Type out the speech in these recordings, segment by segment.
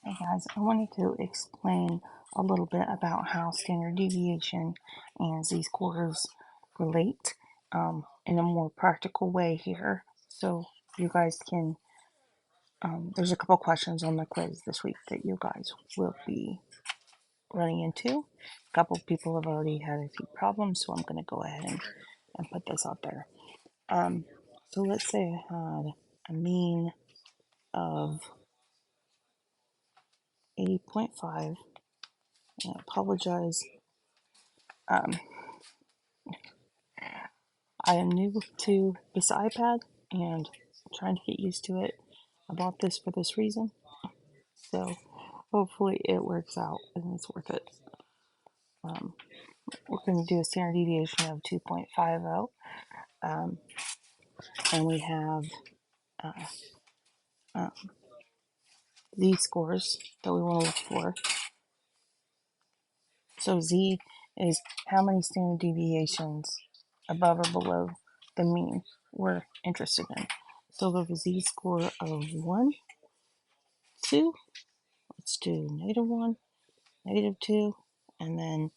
Hey guys, I wanted to explain a little bit about how standard deviation and z-scores relate in a more practical way here. So you guys can, there's a couple questions on the quiz this week that you guys will be running into. A couple people have already had a few problems, so I'm going to go ahead and put this out there. So let's say I had a mean of 80.5. I apologize. I am new to this iPad and trying to get used to it. I bought this for this reason, so hopefully it works out and it's worth it. Um, we're going to do a standard deviation of 2.50, and we have uh, uh, z scores that we want to look for. So z is how many standard deviations above or below the mean we're interested in. So we have a z score of 1, 2. Let's do -1, -2, and then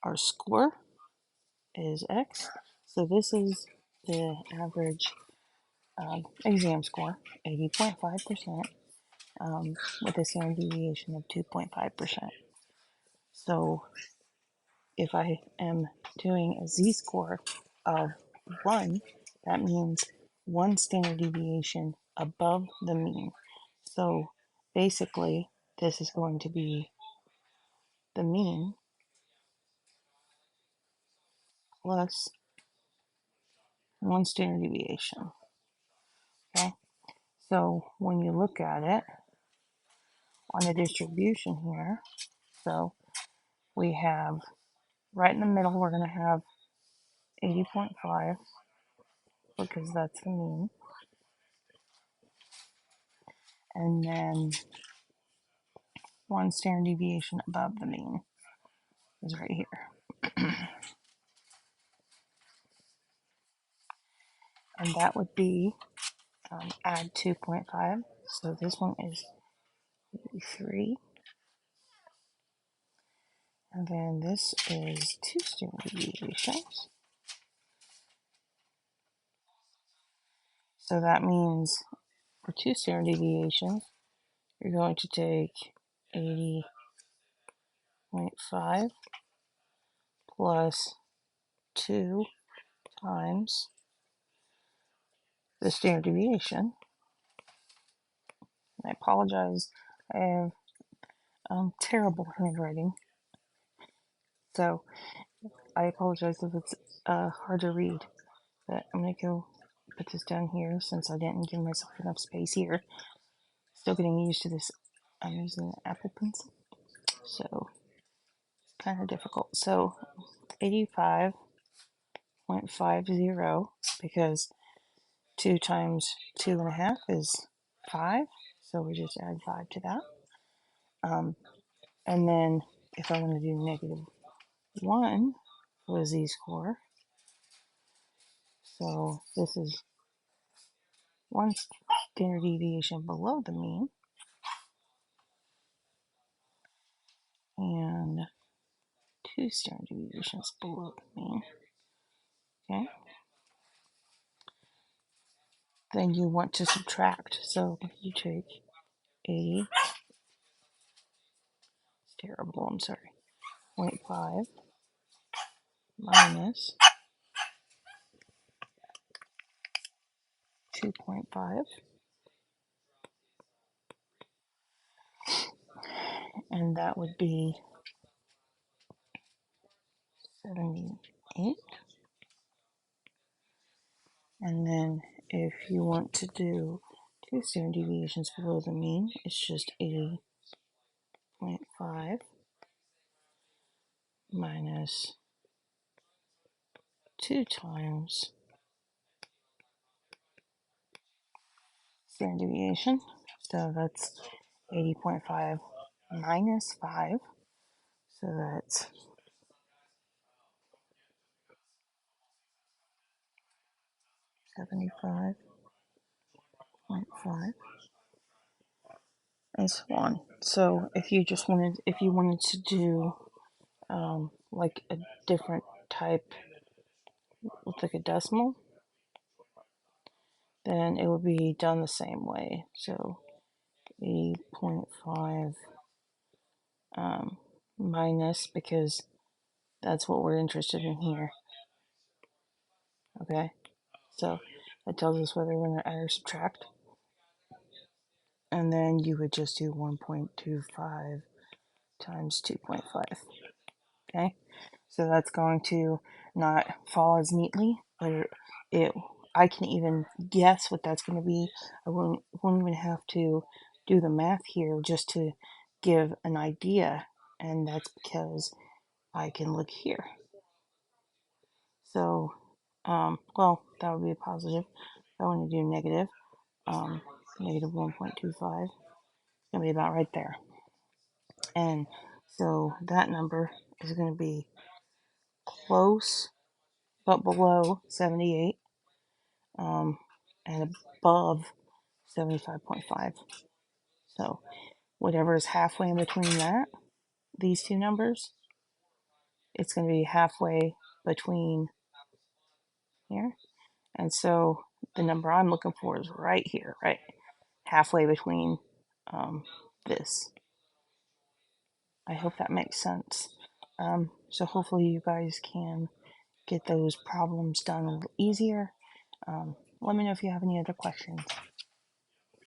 our score is x. So this is the average exam score, 80.5%, with a standard deviation of 2.5%. So if I am doing a z-score of 1, that means 1 standard deviation above the mean. So basically, this is going to be the mean plus 1 standard deviation. Okay, so when you look at it on the distribution here, so we have right in the middle, we're going to have 80.5 because that's the mean. And then 1 standard deviation above the mean is right here. And that would be add 2.5. So this one is 3. And then this is 2 standard deviations. So that means for 2 standard deviations, you're going to take 80.5 plus 2 times the standard deviation. I apologize, I have terrible handwriting, so I apologize if it's hard to read, but I'm going to go put this down here since I didn't give myself enough space here. Still getting used to this. I'm using an Apple Pencil, so it's kind of difficult. So 85.50, because 2 times 2.5 is 5, so we just add 5 to that. And then if I want to do -1 for the z-score, so this is 1 standard deviation below the mean, and 2 standard deviations below the mean. Okay. Then you want to subtract. So you take 80, it's terrible, I'm sorry, 0.5 minus 2.5, and that would be 78. And then if you want to do 2 standard deviations below the mean, it's just 80.5 minus 2 times standard deviation. So that's 80.5 minus 5. So that's 75.5 5 and so on. So if you wanted to do like a different type with like a decimal, then it would be done the same way. So 80.5 minus, because that's what we're interested in here. Okay, so it tells us whether we're going to add or subtract. And then you would just do 1.25 times 2.5. Okay, so that's going to not fall as neatly, but I can even guess what that's going to be. I won't even have to do the math here just to give an idea, and that's because I can look here. So, well, that would be a positive. If I want to do negative, negative 1.25, it's going to be about right there. And so that number is going to be close but below 78, and above 75.5. So whatever is halfway in between these two numbers, it's going to be halfway between here. And so the number I'm looking for is right here, right? Halfway between this. I hope that makes sense. So hopefully you guys can get those problems done a little easier. Let me know if you have any other questions.